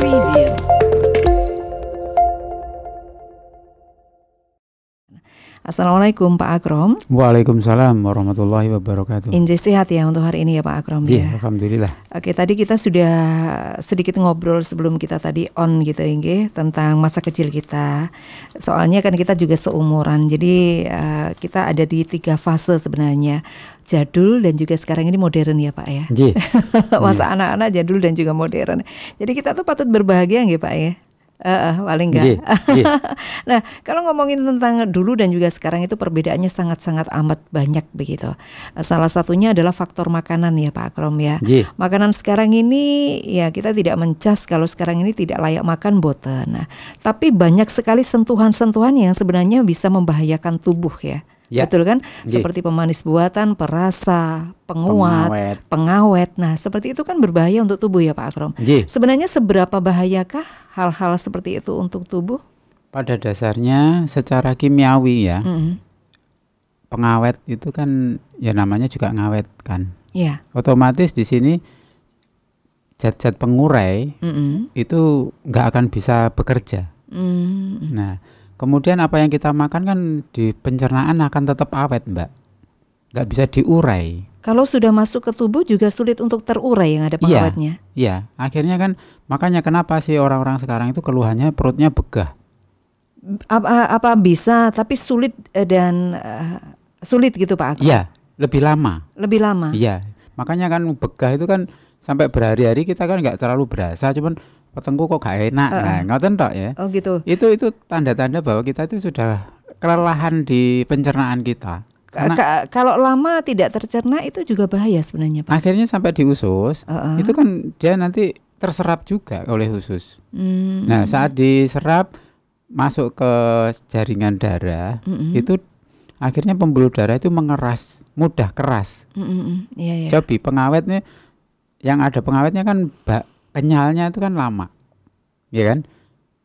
Preview. Assalamualaikum Pak Akrom. Waalaikumsalam warahmatullahi wabarakatuh. Injih sehat ya untuk hari ini ya Pak Akrom ya. Alhamdulillah. Oke, tadi kita sudah sedikit ngobrol sebelum kita tadi on gitu Inge tentang masa kecil kita. Soalnya kan kita juga seumuran. Jadi kita ada di 3 fase sebenarnya. Jadul dan juga sekarang ini modern ya Pak ya. Masa anak-anak jadul dan juga modern. Jadi kita tuh patut berbahagia nggih Pak ya. Paling enggak. Nah, kalau ngomongin tentang dulu dan juga sekarang itu perbedaannya sangat-sangat amat banyak begitu. Salah satunya adalah faktor makanan ya Pak Akrom ya. Makanan sekarang ini ya kita tidak mencas kalau sekarang ini tidak layak makan boten. Nah, tapi banyak sekali sentuhan-sentuhan yang sebenarnya bisa membahayakan tubuh ya. Betul kan? Seperti pemanis buatan, perasa, pengawet. Nah, seperti itu kan berbahaya untuk tubuh ya Pak Akrom. Sebenarnya seberapa bahayakah hal-hal seperti itu untuk tubuh? Pada dasarnya secara kimiawi ya, pengawet itu kan ya namanya juga ngawet kan. Otomatis di sini zat-zat pengurai itu nggak akan bisa bekerja. Nah, kemudian apa yang kita makan kan di pencernaan akan tetap awet Mbak, nggak bisa diurai. Kalau sudah masuk ke tubuh juga sulit untuk terurai yang ada pengawetnya. Iya, akhirnya kan makanya kenapa sih orang-orang sekarang itu keluhannya perutnya begah. Apa bisa tapi sulit dan sulit gitu Pak Akrom? Iya, lebih lama. Lebih lama. Iya, makanya kan begah itu kan sampai berhari-hari kita kan nggak terlalu berasa, cuman petengku kok gak enak. Nah, ngoten tok ya. Oh gitu. Itu tanda-tanda bahwa kita itu sudah kelelahan di pencernaan kita. Kalau lama tidak tercerna itu juga bahaya sebenarnya Pak. Akhirnya sampai di usus, itu kan dia nanti terserap juga oleh usus. Nah, saat diserap masuk ke jaringan darah, itu akhirnya pembuluh darah itu mengeras, mudah keras. Cobi pengawetnya, yang ada pengawetnya kan kenyalnya itu kan lama, ya kan?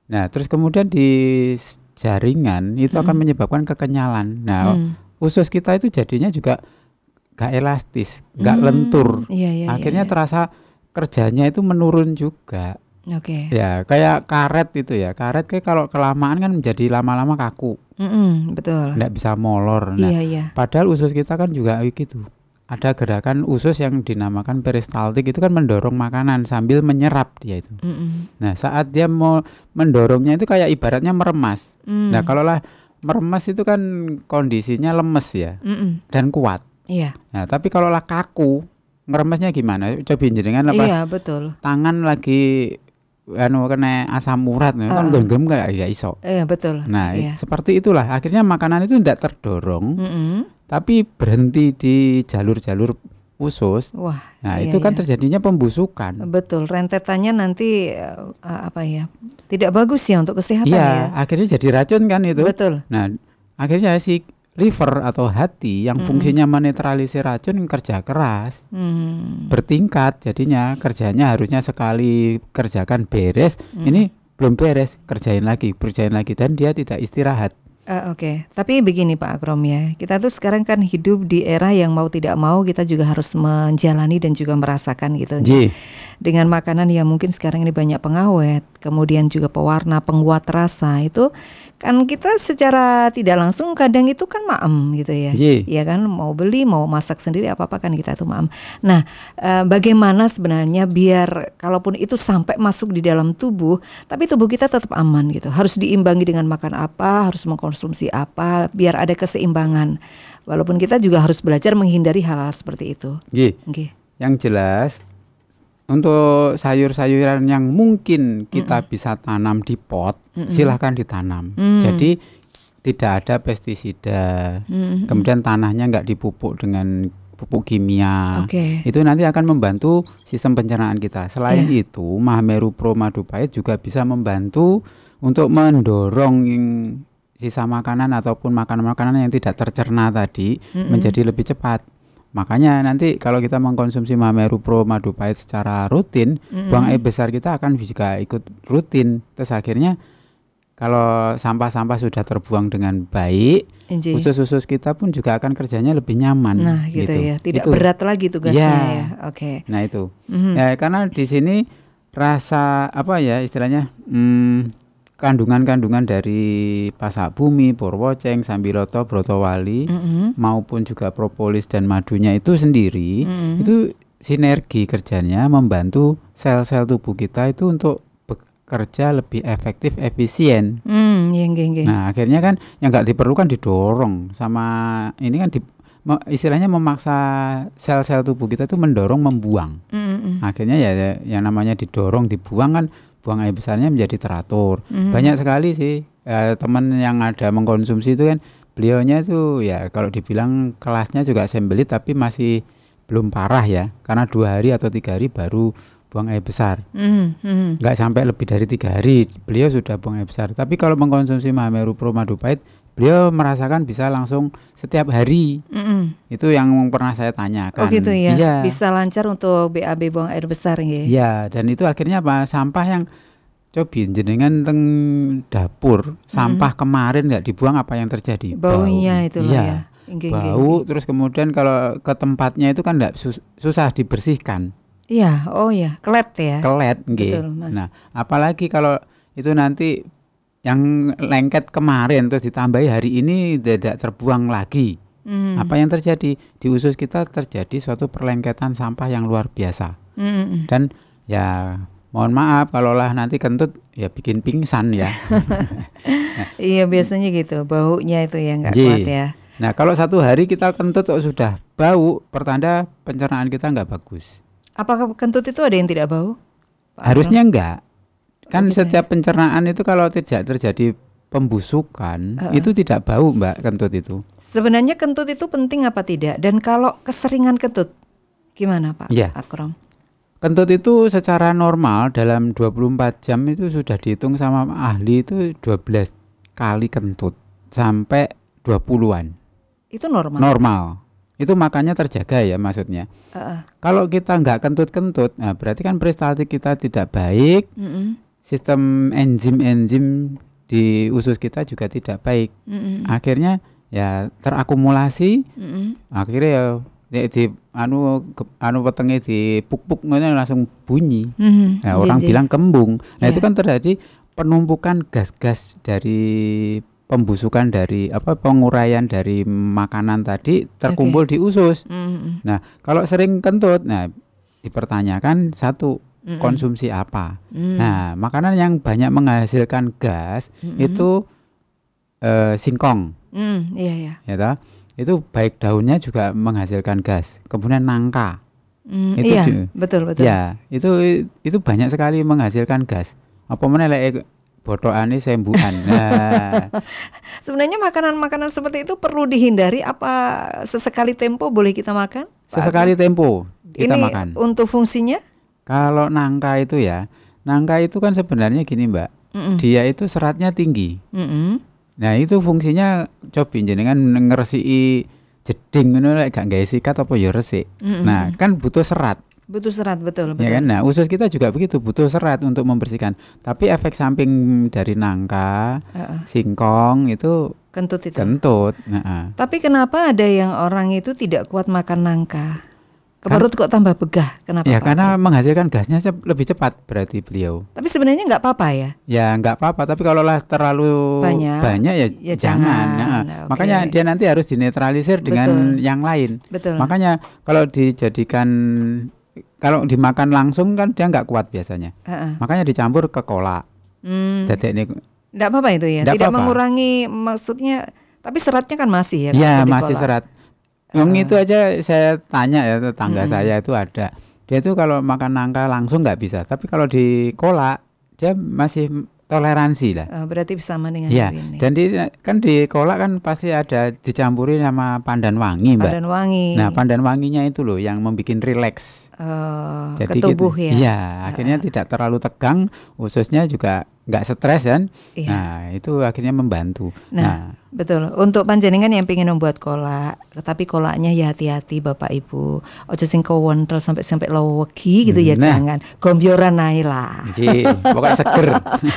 Nah, terus kemudian di jaringan itu akan menyebabkan kekenyalan. Nah, usus kita itu jadinya juga gak elastis, gak lentur. Akhirnya terasa kerjanya itu menurun juga. Ya, kayak karet itu ya. Karet kayak kalau kelamaan kan menjadi lama-lama kaku. Betul. Nggak bisa molor. Nah, padahal usus kita kan juga gitu. Ada gerakan usus yang dinamakan peristaltik, itu kan mendorong makanan sambil menyerap dia itu. Nah, saat dia mau mendorongnya itu kayak ibaratnya meremas. Nah, kalau lah meremas itu kan kondisinya lemes ya, dan kuat. Nah, tapi kalau lah kaku, ngeremasnya gimana? Coba jenengan lepas tangan lagi kena asam urat, kan genggam gak ya iso. Betul. Nah, seperti itulah. Akhirnya makanan itu tidak terdorong, tapi berhenti di jalur-jalur usus. Nah, itu kan terjadinya pembusukan. Betul, rentetannya nanti tidak bagus ya untuk kesehatan ya. Akhirnya jadi racun kan itu. Betul. Nah, akhirnya si liver atau hati yang fungsinya menetralisir racun kerja keras, bertingkat. Jadinya kerjanya harusnya sekali kerjakan beres, ini belum beres, kerjain lagi, dan dia tidak istirahat. Tapi begini Pak Akrom ya, kita tuh sekarang kan hidup di era yang mau tidak mau kita juga harus menjalani dan juga merasakan gitu. Dengan makanan yang mungkin sekarang ini banyak pengawet, kemudian juga pewarna, penguat rasa, itu kan kita secara tidak langsung kadang itu kan maem gitu ya. Iya kan, mau beli, mau masak sendiri apa-apa kan kita itu maem. Nah, bagaimana sebenarnya biar kalaupun itu sampai masuk di dalam tubuh, tapi tubuh kita tetap aman gitu. Harus diimbangi dengan makan apa, harus mengkonsumsi apa, biar ada keseimbangan. Walaupun kita juga harus belajar menghindari hal-hal seperti itu. Yang jelas, untuk sayur-sayuran yang mungkin kita bisa tanam di pot, silahkan ditanam. Jadi tidak ada pestisida, kemudian tanahnya nggak dipupuk dengan pupuk kimia. Itu nanti akan membantu sistem pencernaan kita. Selain itu, Mahameru Pro Madu Pahit juga bisa membantu untuk mendorong sisa makanan ataupun makanan-makanan yang tidak tercerna tadi menjadi lebih cepat. Makanya nanti kalau kita mengkonsumsi Mahameru Pro Madu Pahit secara rutin, buang air besar kita akan juga ikut rutin. Terus akhirnya kalau sampah-sampah sudah terbuang dengan baik, usus-usus kita pun juga akan kerjanya lebih nyaman. Nah gitu ya, tidak berat lagi tugasnya ya. Nah itu, ya, karena di sini rasa apa ya istilahnya, kandungan-kandungan dari pasak bumi, purwoceng, sambiloto, brotowali maupun juga propolis dan madunya itu sendiri itu sinergi kerjanya membantu sel-sel tubuh kita itu untuk bekerja lebih efektif, efisien. Nah akhirnya kan yang nggak diperlukan didorong sama ini kan istilahnya memaksa sel-sel tubuh kita itu mendorong, membuang. Akhirnya ya yang namanya didorong, dibuang kan buang air besarnya menjadi teratur. Banyak sekali sih teman yang ada mengkonsumsi itu kan, beliaunya itu ya kalau dibilang kelasnya juga sembelit tapi masih belum parah ya, karena 2 hari atau 3 hari baru buang air besar. Nggak sampai lebih dari 3 hari beliau sudah buang air besar. Tapi kalau mengkonsumsi Mahameru Pro Madu Pahit, beliau merasakan bisa langsung setiap hari. Itu yang pernah saya tanyakan. Oh gitu ya, iya. Bisa lancar untuk BAB buang air besar ya. Iya, dan itu akhirnya apa? Sampah yang cobi jenengan teng dapur, sampah kemarin nggak dibuang, apa yang terjadi? Baunya itu iya, ya. Bau, terus kemudian kalau ke tempatnya itu kan nggak susah dibersihkan. Iya, oh ya, kelet ya. Kelet, nggih. Nah, apalagi kalau itu nanti yang lengket kemarin terus ditambahi hari ini tidak terbuang lagi. Apa yang terjadi? Di usus kita terjadi suatu perlengketan sampah yang luar biasa. Dan ya mohon maaf kalaulah nanti kentut ya bikin pingsan ya. Iya biasanya gitu, baunya itu yang nggak kuat ya. Nah kalau 1 hari kita kentut kok sudah bau, pertanda pencernaan kita nggak bagus. Apakah kentut itu ada yang tidak bau? Harusnya enggak. Kan setiap pencernaan itu kalau tidak terjadi pembusukan itu tidak bau, Mbak, kentut itu. Sebenarnya kentut itu penting apa tidak? Dan kalau keseringan kentut gimana, Pak Akrom? Kentut itu secara normal dalam 24 jam itu sudah dihitung sama ahli itu 12 kali kentut sampai 20-an. Itu normal? Normal. Itu makanya terjaga ya maksudnya. Kalau kita nggak kentut-kentut, nah berarti kan peristaltik kita tidak baik. Sistem enzim-enzim di usus kita juga tidak baik. Akhirnya ya terakumulasi. Akhirnya ya di anu wetenge di puk-puk langsung bunyi. Nah, orang bilang kembung. Nah, itu kan terjadi penumpukan gas-gas dari pembusukan dari penguraian dari makanan tadi terkumpul di usus. Nah, kalau sering kentut, nah dipertanyakan satu, konsumsi apa. Nah, makanan yang banyak menghasilkan gas itu singkong. Iya. Ya toh? Itu baik daunnya juga menghasilkan gas. Kemudian nangka. Itu iya, betul. Ya, itu banyak sekali menghasilkan gas. Apa meneh bodohane sembuhan. Nah. Sebenarnya makanan-makanan seperti itu perlu dihindari apa sesekali tempo boleh kita makan? Sesekali tempo kita ini makan. Untuk fungsinya? Kalau nangka itu kan sebenarnya gini, Mbak. Dia itu seratnya tinggi. Nah, itu fungsinya cobi jenengan ngresiki jeding ngono lek gak gawe sikat apa ya resik. Nah, kan butuh serat. Butuh serat, betul. Ya kan? Nah, usus kita juga begitu, butuh serat untuk membersihkan. Tapi efek samping dari nangka, singkong itu kentut itu. Tapi kenapa ada yang orang itu tidak kuat makan nangka? Perut kok tambah begah? Kenapa? Ya karena menghasilkan gasnya lebih cepat berarti beliau. Tapi sebenarnya nggak apa-apa ya? Ya nggak apa-apa. Tapi kalau terlalu banyak ya jangan. Nah, makanya dia nanti harus dinetralisir dengan yang lain. Betul. Makanya kalau dimakan langsung kan dia nggak kuat biasanya. Makanya dicampur ke kolak. Nggak apa-apa itu ya? Tidak mengurangi maksudnya. Tapi seratnya kan masih ya? Ya masih serat. Yang itu aja saya tanya ya, tetangga saya itu ada. Dia itu kalau makan nangka langsung nggak bisa. Tapi kalau di kolak dia masih toleransi lah. Berarti sama dengan ini. Dan kan di kolak kan pasti ada dicampuri sama pandan wangi, Mbak. Pandan wangi. Nah, pandan wanginya itu loh yang membuat rileks. Jadi ke tubuh ya. Iya, akhirnya tidak terlalu tegang, ususnya juga nggak stres kan. Iya. Nah, itu akhirnya membantu. Nah, betul. Untuk panjenengan yang pengen membuat kolak, tapi kolaknya ya hati-hati Bapak Ibu. Ojo sing kewontel sampai lowegi gitu ya, jangan. Gombyoran ae lah. Nggih, pokoknya seger.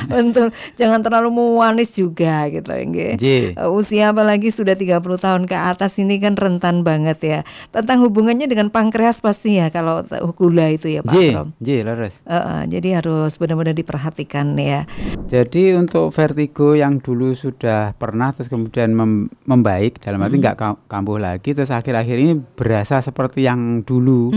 Betul. Jangan terlalu manis juga gitu nggih. Usia apalagi sudah 30 tahun ke atas ini kan rentan banget ya. Tentang hubungannya dengan pankreas pasti ya kalau gula itu ya Pak Prom. Leres. Jadi harus benar-benar diperhatikan ya. Jadi untuk vertigo yang dulu sudah pernah terus kemudian membaik, dalam arti nggak kambuh lagi, terus akhir-akhir ini berasa seperti yang dulu,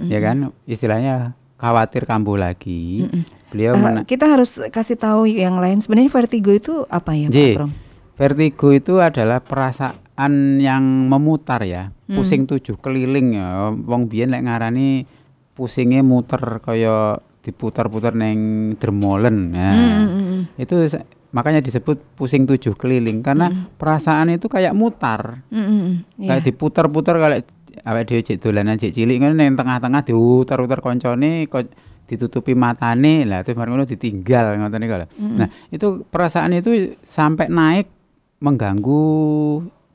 ya kan, istilahnya khawatir kambuh lagi. Beliau kita harus kasih tahu yang lain sebenarnya vertigo itu apa ya Pak Prom? Vertigo itu adalah perasaan yang memutar ya, pusing 7 keliling ya. Wong biyen lek ngarani pusingnya muter kaya diputar-putar neng dermolen. Itu makanya disebut pusing 7 keliling karena perasaan itu kayak mutar. Kayak diputar-putar kayak awake dhewe cek dolanan cek cilik ngene neng tengah-tengah diutar-utar koncone ditutupi matane lah terus mari ngono ditinggal ngoten niku lho. Nah, itu perasaan itu sampai naik mengganggu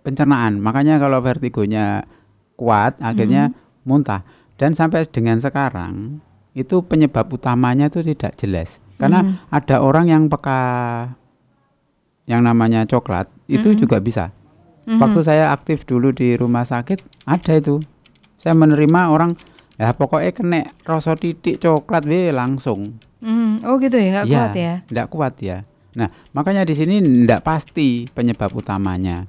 pencernaan. Makanya kalau vertigonya kuat akhirnya muntah. Dan sampai dengan sekarang itu penyebab utamanya itu tidak jelas. Karena ada orang yang peka yang namanya coklat itu juga bisa. Waktu saya aktif dulu di rumah sakit ada itu. Saya menerima orang ya pokoknya kena rasa titik coklat langsung. Oh gitu ya, nggak kuat ya? Nggak kuat ya. Nah makanya di sini nggak pasti penyebab utamanya.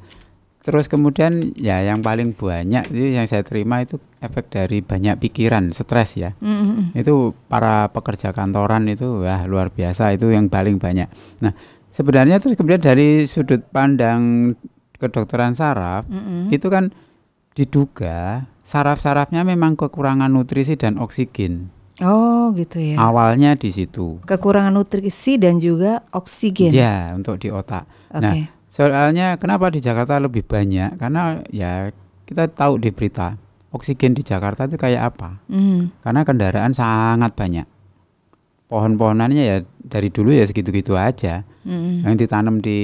Terus kemudian ya yang paling banyak itu yang saya terima itu efek dari banyak pikiran, stres ya. Itu para pekerja kantoran itu wah luar biasa, itu yang paling banyak. Nah sebenarnya terus kemudian dari sudut pandang kedokteran saraf itu kan diduga saraf-sarafnya memang kekurangan nutrisi dan oksigen. Oh gitu ya. Awalnya di situ. Kekurangan nutrisi dan juga oksigen. Ya untuk di otak. Nah soalnya kenapa di Jakarta lebih banyak? Karena ya kita tahu di berita oksigen di Jakarta itu kayak apa? Karena kendaraan sangat banyak. Pohon-pohonannya ya dari dulu ya segitu-gitu aja. Yang ditanam di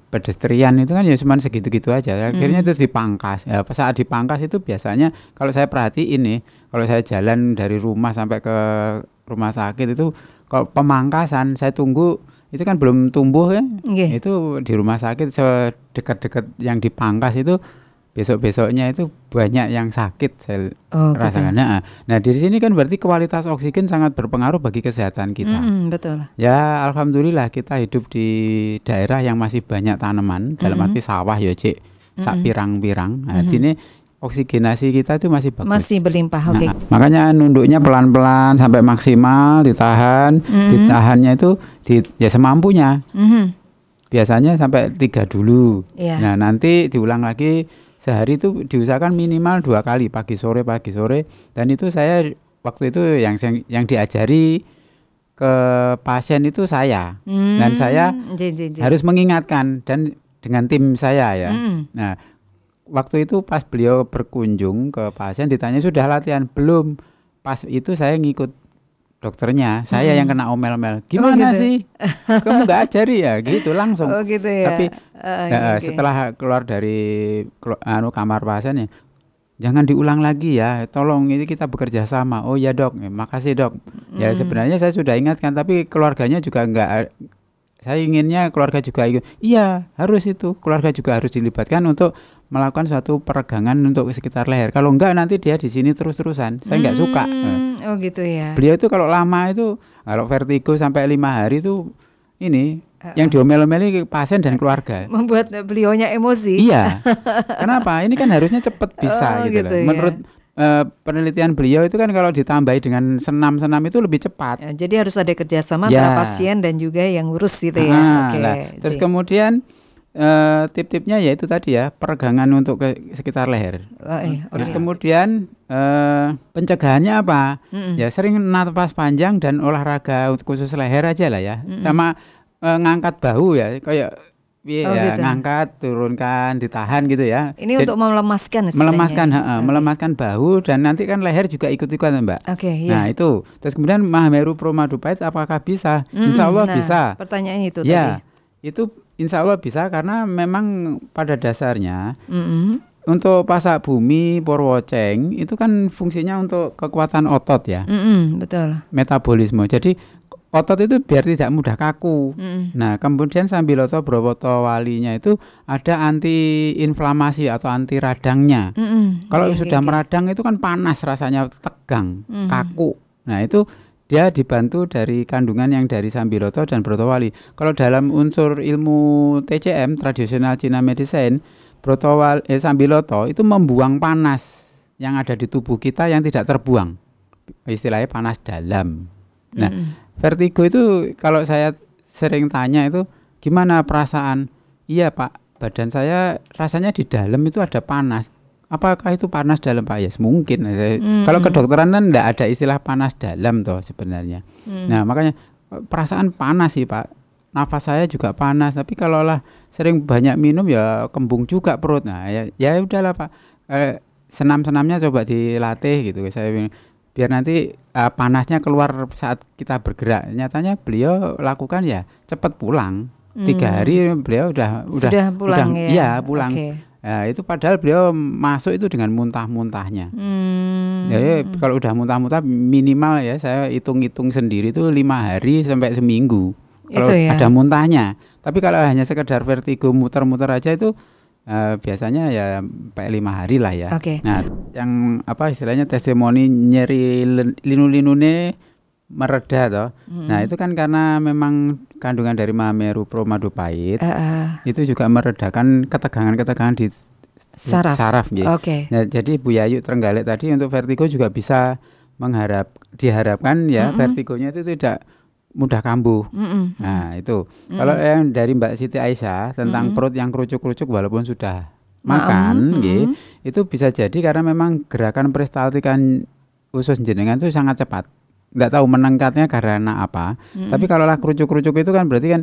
pedestrian itu kan ya cuma segitu-gitu aja. Akhirnya itu dipangkas. Ya, saat dipangkas itu biasanya kalau saya perhatiin nih, kalau saya jalan dari rumah sampai ke rumah sakit itu kalau pemangkasan saya tunggu itu kan belum tumbuh ya. Itu di rumah sakit sedekat-dekat yang dipangkas itu besok-besoknya itu banyak yang sakit saya rasakan. Nah di sini kan berarti kualitas oksigen sangat berpengaruh bagi kesehatan kita. Betul. Ya alhamdulillah kita hidup di daerah yang masih banyak tanaman, dalam arti sawah ya cik, sak pirang-pirang. Nah sini oksigenasi kita itu masih bagus. Masih berlimpah. Nah, makanya nunduknya pelan-pelan sampai maksimal, ditahan, ditahannya itu ya semampunya. Biasanya sampai 3 dulu. Nah nanti diulang lagi. Sehari itu diusahakan minimal 2 kali, pagi sore. Dan itu saya waktu itu yang diajari ke pasien itu saya. Dan saya harus mengingatkan dan dengan tim saya ya. Nah waktu itu pas beliau berkunjung ke pasien ditanya sudah latihan belum? Pas itu saya ngikut dokternya, saya yang kena omel-omel. Gimana sih? Kamu nggak ajari ya? Gitu langsung. Gitu ya. Tapi setelah keluar dari kamar pasien ya, jangan diulang lagi ya. Tolong ini kita bekerja sama. Oh ya dok, makasih dok. Ya sebenarnya saya sudah ingatkan, tapi keluarganya juga nggak. Saya inginnya keluarga juga ikut. Iya harus itu. Keluarga juga harus dilibatkan untuk melakukan suatu peregangan untuk sekitar leher. Kalau enggak nanti dia di sini terus-terusan. Saya nggak suka. Oh gitu ya. Beliau itu kalau lama itu, kalau vertigo sampai 5 hari itu ini yang diomel-omeli pasien dan keluarga. Membuat beliaunya emosi. Iya. Kenapa? Ini kan harusnya cepat bisa gitu loh. Menurut penelitian beliau itu kan kalau ditambahi dengan senam-senam itu lebih cepat. Jadi harus ada kerjasama antara pasien dan juga yang ngurus gitu ya. Terus kemudian tip-tipnya yaitu tadi ya peregangan untuk ke sekitar leher. Terus kemudian pencegahannya apa? Ya sering napas panjang dan olahraga khusus leher aja lah ya. Sama ngangkat bahu ya, kayak ya, gitu. ngangkat, turunkan, ditahan gitu ya. Ini Jadi, untuk melemaskan melemaskan, sebenarnya. melemaskan bahu dan nanti kan leher juga ikut-ikutan Mbak. Oke, Nah ya. itu, terus kemudian Mahameru Pro Madu Pahit apakah bisa? Insya Allah Nah, bisa. pertanyaan itu Ya, tadi. itu insya Allah bisa karena memang pada dasarnya Mm-mm. untuk pasak bumi Purwoceng itu kan fungsinya untuk kekuatan otot ya, Mm-mm, betul. metabolisme. Jadi otot itu biar tidak mudah kaku. Mm-mm. Nah, kemudian Sambiloto Browoto Walinya itu ada anti inflamasi atau anti radangnya. Mm-mm. Kalau Oke, sudah oke. meradang itu kan panas rasanya, tegang, Mm. kaku. Nah, itu dia dibantu dari kandungan yang dari Sambiloto dan Brotowali. Kalau dalam unsur ilmu TCM, tradisional Cina medicine, Sambiloto itu membuang panas yang ada di tubuh kita yang tidak terbuang. Istilahnya panas dalam. Nah, Mm-mm. vertigo itu kalau saya sering tanya itu gimana perasaan? Iya Pak, badan saya rasanya di dalam itu ada panas. Apakah itu panas dalam Pak? Ya mungkin. Kalau kedokteran kan enggak ada istilah panas dalam toh sebenarnya. Nah makanya perasaan panas sih Pak. Nafas saya juga panas. Tapi kalau lah sering banyak minum ya kembung juga perut. Nah ya udahlah Pak. Senam-senamnya coba dilatih gitu. Saya biar nanti panasnya keluar saat kita bergerak. Nyatanya beliau lakukan ya cepat pulang. 3 hari beliau Sudah pulang ya? Iya pulang. Oke. Nah, itu padahal beliau masuk itu dengan muntah-muntahnya. Jadi kalau udah muntah-muntah minimal ya saya hitung-hitung sendiri itu 5 hari sampai seminggu. Kalau Itu ya? ada muntahnya. Tapi kalau hanya sekedar vertigo muter-muter aja itu biasanya ya sampai 5 hari lah ya. Oke. Nah, yang apa istilahnya testimoni nyeri linu-linune mereda toh. Nah, itu kan karena memang kandungan dari Mahameru Pro Madu Pahit itu juga meredakan ketegangan-ketegangan di saraf gitu. Oke. Nah, jadi Bu Yayu Trenggalek tadi untuk vertigo juga bisa diharapkan ya vertigonya itu tidak mudah kambuh. Nah, itu. Kalau yang dari Mbak Siti Aisyah tentang perut yang kerucuk-kerucuk walaupun sudah makan gitu, itu bisa jadi karena memang gerakan peristaltikan usus jenengan itu sangat cepat. Nggak tahu meningkatnya karena apa. Tapi kalau lah kerucuk-kerucuk itu kan berarti kan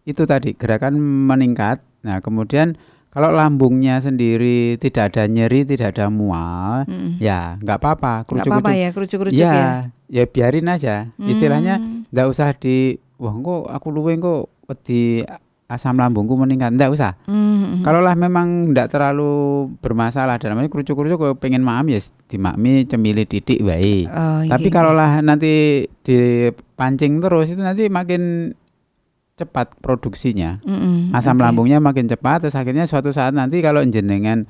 itu tadi gerakan meningkat. Nah kemudian kalau lambungnya sendiri tidak ada nyeri, tidak ada mual, ya nggak apa-apa. Nggak apa-apa ya kerucuk-kerucuk ya? Ya biarin aja. Istilahnya nggak usah wah kok aku luwe kok di asam lambungku meningkat, nggak usah. Kalau lah memang nggak terlalu bermasalah dalam ini kerucuk-kerucuk pengen maam ya dimakmi cemili titik baik. Tapi kalau lah nanti dipancing terus itu nanti makin cepat produksinya. Asam lambungnya makin cepat terus akhirnya suatu saat nanti kalau jenengan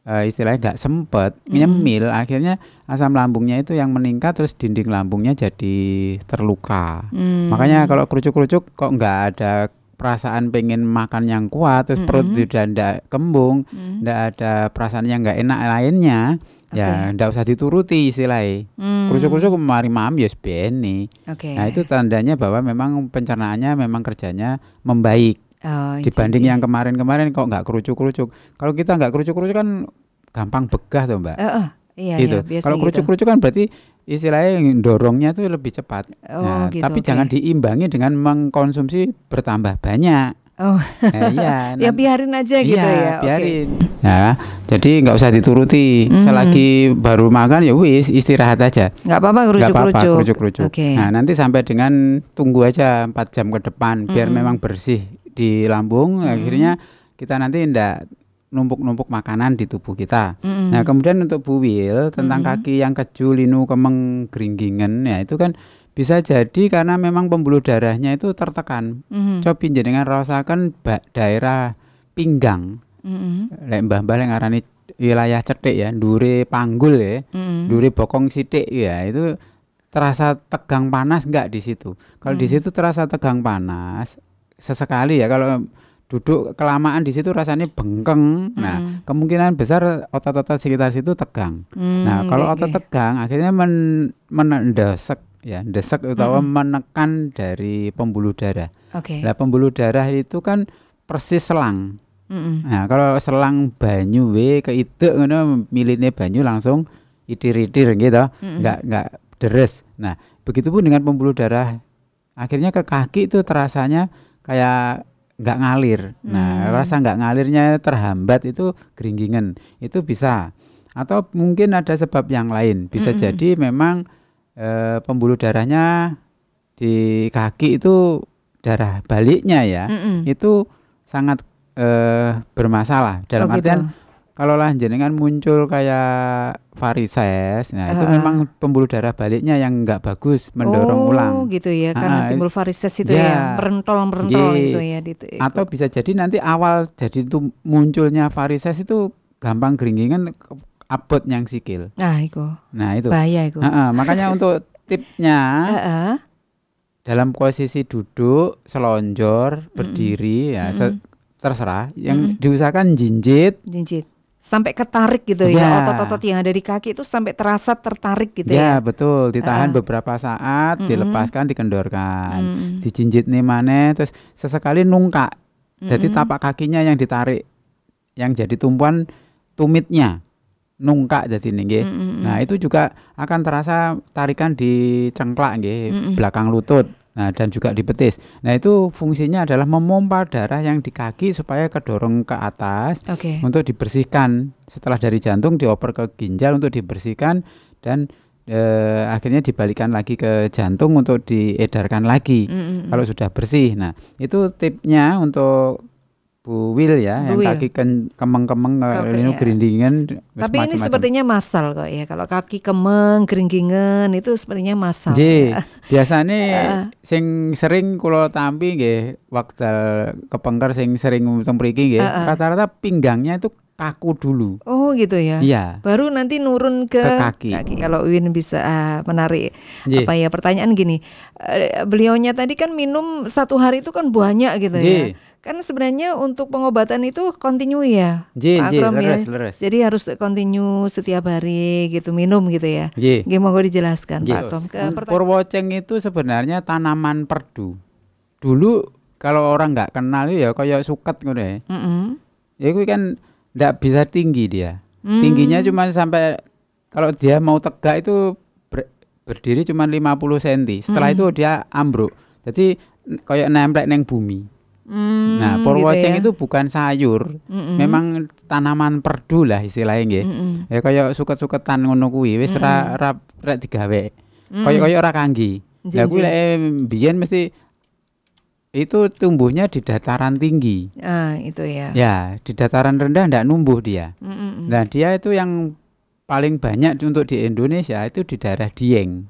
istilahnya nggak sempet nyemil akhirnya asam lambungnya itu yang meningkat terus dinding lambungnya jadi terluka. Makanya kalau kerucuk-kerucuk kok nggak ada perasaan pengen makan yang kuat terus perut sudah ndak kembung, ndak ada perasaan yang nggak enak lainnya, ya ndak usah dituruti istilahnya. Kerucuk-kerucuk mari mam ya bene. Nah itu tandanya bahwa memang pencernaannya memang kerjanya membaik dibanding yang kemarin-kemarin kok nggak kerucuk-kerucuk. Kalau kita nggak kerucuk-kerucuk kan gampang begah tuh Mbak. Iya, gitu. Kalau kerucuk-kerucuk kan berarti istilahnya yang dorongnya tuh lebih cepat. Gitu, tapi jangan diimbangi dengan mengkonsumsi bertambah banyak. Iya. Ya biarin aja gitu ya. Biarin. Ya, jadi nggak usah dituruti. Selagi baru makan ya wis istirahat aja. Nggak apa-apa kerucuk-kerucuk. Nah nanti sampai dengan tunggu aja 4 jam ke depan biar memang bersih di lambung. Akhirnya kita nanti ndak numpuk-numpuk makanan di tubuh kita. Nah kemudian untuk Bu Wil tentang kaki yang keju, linu, kemeng, geringgingen ya itu kan bisa jadi karena memang pembuluh darahnya itu tertekan. Coba jenengan rasakan daerah pinggang. Lek mbah-mbah lek ngarani wilayah cetik ya, ndure panggul ya, ndure bokong sithik ya itu terasa tegang panas enggak di situ. Kalau di situ terasa tegang panas sesekali ya kalau duduk kelamaan di situ rasanya bengkeng. Nah, kemungkinan besar otot-otot sekitar situ tegang. Nah, kalau otot tegang akhirnya mendesek ya, desek atau menekan dari pembuluh darah. Nah, pembuluh darah itu kan persis selang. Nah, kalau selang banyu keidek ngono miline banyu langsung idir-idir gitu. Enggak deres. Nah, begitupun dengan pembuluh darah akhirnya ke kaki itu terasanya kayak nggak ngalir. Nah, rasa nggak ngalirnya terhambat itu geringgingan. Itu bisa. Atau mungkin ada sebab yang lain. Bisa jadi memang pembuluh darahnya di kaki itu darah baliknya ya. Itu sangat bermasalah. Dalam artian kalau jenengan muncul kayak varises, nah itu memang pembuluh darah baliknya yang nggak bagus, mendorong ulang. Oh gitu ya, karena timbul varises itu ya, merentol gitu ya. Atau bisa jadi nanti awal jadi itu munculnya varises itu gampang geringgingan, abot yang sikil. Nah itu bahaya itu. Makanya untuk tipnya dalam posisi duduk, selonjor, berdiri ya terserah. Yang diusahakan jinjit. Sampai ketarik gitu ya, otot-otot yang ada di kaki itu sampai terasa tertarik gitu ya. Ya betul, ditahan beberapa saat, dilepaskan, dikendorkan, dijinjit nih maneh, terus sesekali nungkak. Jadi tapak kakinya yang ditarik, yang jadi tumpuan tumitnya nungkak jadi nggih. Nah itu juga akan terasa tarikan di cengklak nggih, belakang lutut. Nah dan juga di betis. Nah itu fungsinya adalah memompa darah yang di kaki supaya kedorong ke atas untuk dibersihkan. Setelah dari jantung dioper ke ginjal untuk dibersihkan dan akhirnya dibalikan lagi ke jantung untuk diedarkan lagi kalau sudah bersih. Nah itu tipnya untuk Bu Wil ya, yang kaki kemeng-kemeng, gerindingan. Tapi ini sepertinya masal kok ya. Kalau kaki kemeng, gerindingan itu sepertinya masal. Ya. Biasanya sing sering kula tampi nggih, wekdal kepengker sing sering teng mriki nggih, rata-rata pinggangnya itu kaku dulu. Oh gitu ya. Iya. Baru nanti nurun ke kaki. Kalau Uwin bisa menarik pertanyaan gini, beliaunya tadi kan minum 1 hari itu kan banyak gitu ya. Kan sebenarnya untuk pengobatan itu kontinu ya, Pak Akrom ya. Jadi harus kontinu setiap hari gitu minum gitu ya. Gimana dijelaskan Pak Akrom? Purwoceng itu sebenarnya tanaman perdu. Dulu kalau orang nggak kenal ya kayak suket gitu ya. Ya itu kan nggak bisa tinggi dia. Tingginya cuma sampai kalau dia mau tegak itu berdiri cuma 50 cm. Setelah itu dia ambruk. Jadi kayak nemplek neng bumi. Nah, purwoceng gitu ya? Itu bukan sayur, memang tanaman perdu lah istilahnya nggih. Ya kayak suket-suketan ngono kuwi wis ra digawe. Kayak ora kangge. Lah kuwi lek biyen mesti itu tumbuhnya di dataran tinggi. Itu ya. Ya, di dataran rendah ndak numbuh dia. Nah, dia itu yang paling banyak untuk di Indonesia itu di daerah Dieng.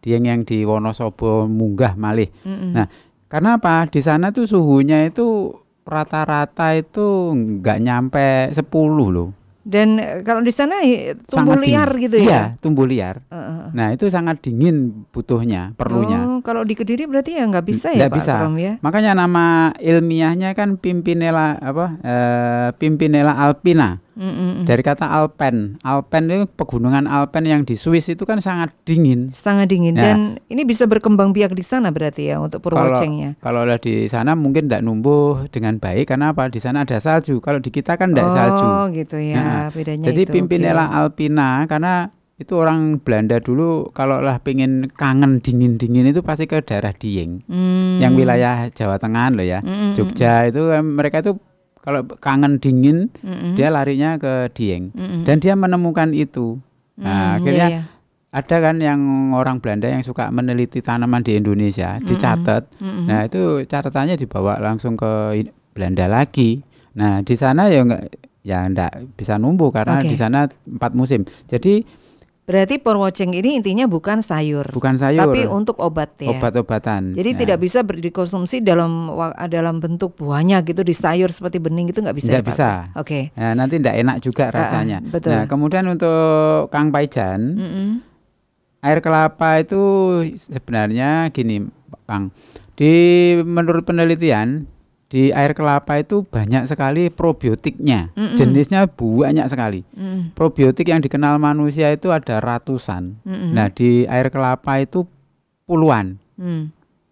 Dieng yang di Wonosobo munggah malih. Nah, karena apa? Di sana tuh suhunya itu rata-rata itu nggak nyampe 10 loh. Dan kalau di sana tumbuh sangat liar dingin. gitu ya? Iya, tumbuh liar. Nah itu sangat dingin butuhnya, perlunya. Kalau di Kediri berarti ya nggak bisa ya Pak Akrom ya? Makanya nama ilmiahnya kan Pimpinella Pimpinella alpina. Dari kata Alpen. Alpen itu pegunungan Alpen yang di Swiss itu kan sangat dingin. Sangat dingin. Ya. Dan ini bisa berkembang biak di sana berarti ya untuk purwocengnya. Kalau di sana mungkin tidak numbuh dengan baik karena apa? Di sana ada salju. Kalau di kita kan tidak salju. Oh gitu ya. Bedanya jadi itu. Pimpinella alpina karena itu orang Belanda dulu kalau lah pengen kangen dingin-dingin itu pasti ke daerah Dieng. Yang wilayah Jawa Tengah loh ya. Jogja itu mereka itu kalau kangen dingin, dia larinya ke Dieng. Dan dia menemukan itu. Nah, akhirnya ada kan yang orang Belanda yang suka meneliti tanaman di Indonesia, dicatat. Nah, itu catatannya dibawa langsung ke Belanda lagi. Nah, di sana ya enggak bisa numbuh karena di sana 4 musim. Jadi berarti purwoceng ini intinya bukan sayur. Bukan sayur. Tapi untuk obat ya. Obat-obatan. Jadi tidak bisa dikonsumsi dalam bentuk buahnya gitu di sayur seperti bening itu nggak bisa. Nggak bisa. Oke. Nah, nanti nggak enak juga rasanya. Betul. Nah, kemudian untuk Kang Paijan, air kelapa itu sebenarnya gini, Kang. Menurut penelitian di air kelapa itu banyak sekali probiotiknya. Jenisnya banyak sekali. Probiotik yang dikenal manusia itu ada ratusan. Nah, di air kelapa itu puluhan.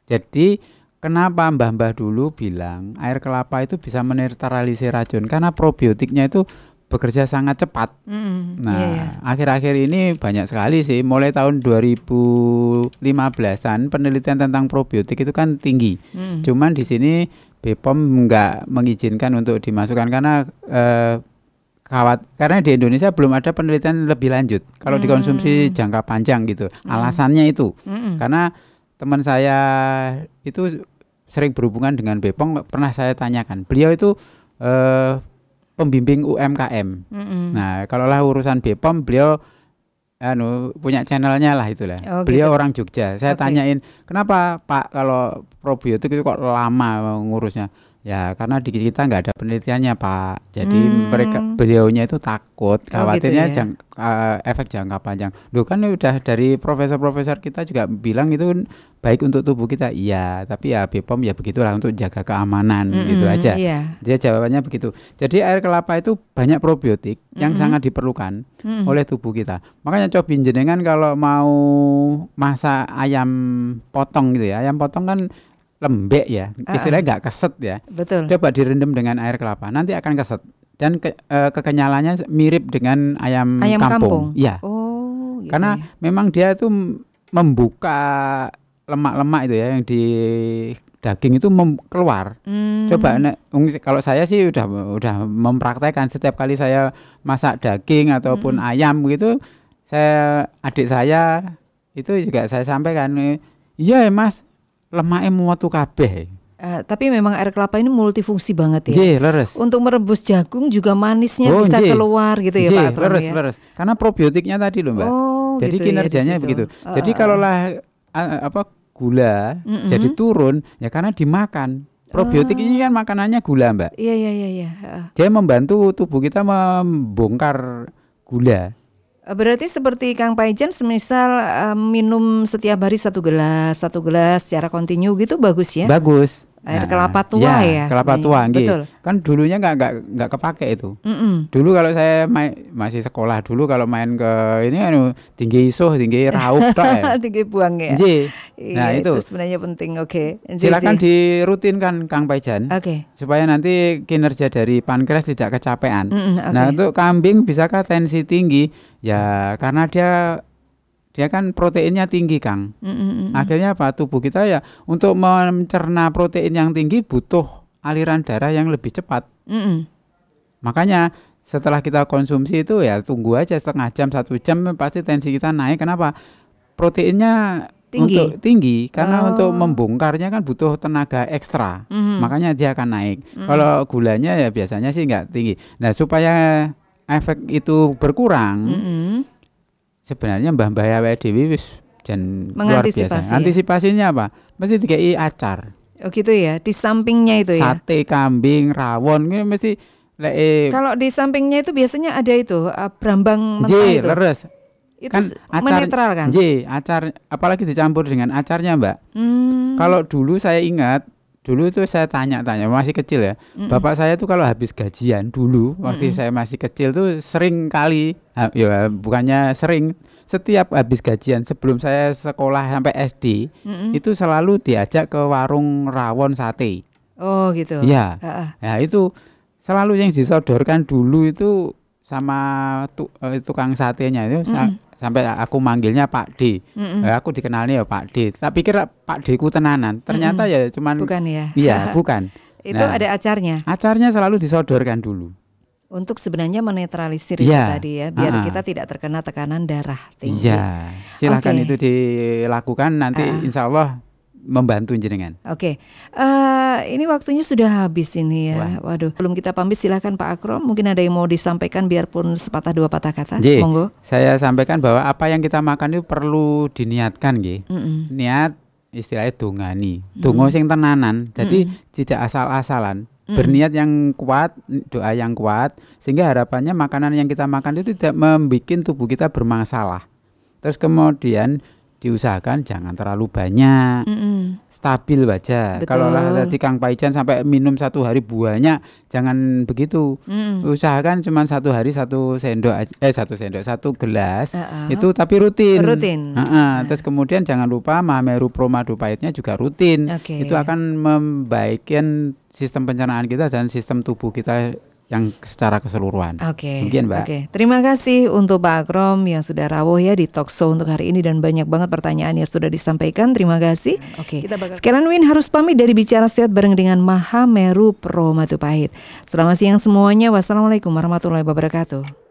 Jadi kenapa mbah-mbah dulu bilang air kelapa itu bisa menetralisir racun? Karena probiotiknya itu bekerja sangat cepat. Nah, akhir-akhir ini banyak sekali sih. Mulai tahun 2015-an penelitian tentang probiotik itu kan tinggi. Cuman di sini BPOM nggak mengizinkan untuk dimasukkan karena karena di Indonesia belum ada penelitian lebih lanjut kalau dikonsumsi jangka panjang gitu. Alasannya itu karena teman saya itu sering berhubungan dengan BPOM, pernah saya tanyakan. Beliau itu pembimbing UMKM. Nah, kalaulah urusan BPOM beliau punya channelnya lah itulah. Beliau gitu. Orang Jogja. Saya tanyain, kenapa Pak kalau probiotik itu kok lama ngurusnya? Ya karena di kita nggak ada penelitiannya Pak. Jadi beliaunya itu takut, khawatirnya gitu ya? Efek jangka panjang. Loh kan udah dari profesor-profesor kita juga bilang itu baik untuk tubuh kita. Iya, tapi ya BPOM ya begitulah untuk jaga keamanan gitu aja. Dia jawabannya begitu. Jadi air kelapa itu banyak probiotik yang sangat diperlukan oleh tubuh kita. Makanya cobain jenengan kalau mau masak ayam potong gitu ya. Ayam potong kan lembek ya, istilahnya nggak keset ya. Betul. Coba direndam dengan air kelapa, nanti akan keset dan kekenyalannya mirip dengan ayam kampung. Iya. Oh. Gitu karena ya. Memang dia itu membuka lemak-lemak itu ya yang di daging itu keluar. Coba kalau saya sih udah mempraktekkan setiap kali saya masak daging ataupun ayam gitu, adik saya itu juga saya sampaikan, iya Mas. Lemaknya muatu kabeh. Tapi memang air kelapa ini multifungsi banget ya. Leres. Untuk merebus jagung juga manisnya bisa keluar gitu ya Pak Akrom ya. Leres. Karena probiotiknya tadi loh Mbak. Jadi gitu kinerjanya ya, begitu. Jadi kalaulah gula jadi turun ya karena dimakan. Probiotik ini kan makanannya gula Mbak. Iya. Dia membantu tubuh kita membongkar gula. Berarti seperti Kang Paijan semisal minum setiap hari satu gelas secara kontinu gitu bagus ya? Bagus. Air kelapa tua ya? Kelapa tua, betul. Kan dulunya nggak kepake itu. Dulu kalau saya masih sekolah dulu kalau main ke ini tinggi raup tok ya. Tinggi buang ya. Nah itu sebenarnya penting. Oke. Silakan dirutinkan Kang Paijan. Supaya nanti kinerja dari pankreas tidak kecapean. Nah untuk kambing bisakah tensi tinggi? Ya karena dia kan proteinnya tinggi Kang. Akhirnya apa? Tubuh kita ya untuk mencerna protein yang tinggi butuh aliran darah yang lebih cepat. Makanya setelah kita konsumsi itu ya tunggu aja setengah jam 1 jam pasti tensi kita naik. Kenapa? Proteinnya tinggi karena untuk membongkarnya kan butuh tenaga ekstra. Makanya dia akan naik. Kalau gulanya ya biasanya sih nggak tinggi. Nah supaya efek itu berkurang, sebenarnya mbah-mbah awake dhewe wis jan luar biasa. Antisipasinya apa? Mesti dikai acar. Oh gitu ya, di sampingnya itu ya. Sate kambing, rawon ini mesti kalau di sampingnya itu biasanya ada itu brambang mentah itu. Leres. Itu kan menetral kan? Acar apalagi dicampur dengan acarnya, Mbak. Kalau dulu saya ingat dulu itu saya tanya-tanya masih kecil ya. Bapak saya tuh kalau habis gajian dulu waktu saya masih kecil tuh sering kali ya bukannya sering, setiap habis gajian sebelum saya sekolah sampai SD itu selalu diajak ke warung rawon sate. Oh gitu. Iya. Ya itu selalu yang disodorkan dulu itu sama tukang satenya itu sampai aku manggilnya Pak D. Aku dikenalnya ya Pak D. Tak pikir Pak D ku tenanan. Ternyata ya cuman bukan ya. Iya, bukan. Itu ada acarnya. Acarnya selalu disodorkan dulu. Untuk sebenarnya menetralisir itu tadi ya, biar kita tidak terkena tekanan darah tinggi. Iya. Silakan itu dilakukan nanti insya Allah membantu jenengan. Ini waktunya sudah habis ini ya. Waduh, belum kita pamit silakan Pak Akrom. Mungkin ada yang mau disampaikan biarpun sepatah dua patah kata. Monggo. Saya sampaikan bahwa apa yang kita makan itu perlu diniatkan nggih. Niat istilahnya dongani. Dongo sing tenanan. Jadi tidak asal-asalan. Berniat yang kuat, doa yang kuat sehingga harapannya makanan yang kita makan itu tidak membuat tubuh kita bermasalah. Terus kemudian diusahakan jangan terlalu banyak, stabil aja. Kalau tadi Kang Paijan sampai minum 1 hari banyak, jangan begitu. Usahakan cuma 1 hari 1 gelas itu tapi rutin. Terus kemudian jangan lupa Mahameru Pro Madu Pahitnya juga rutin. Itu akan membaikkan sistem pencernaan kita dan sistem tubuh kita yang secara keseluruhan. Oke. Mungkin, Mbak. Oke. Terima kasih untuk Pak Akrom yang sudah rawuh ya di talk show untuk hari ini dan banyak banget pertanyaan yang sudah disampaikan. Terima kasih. Oke. Sekarang Win harus pamit dari Bicara Sehat bareng dengan Mahameru Pro Matupahit. Selamat siang semuanya. Wassalamualaikum warahmatullahi wabarakatuh.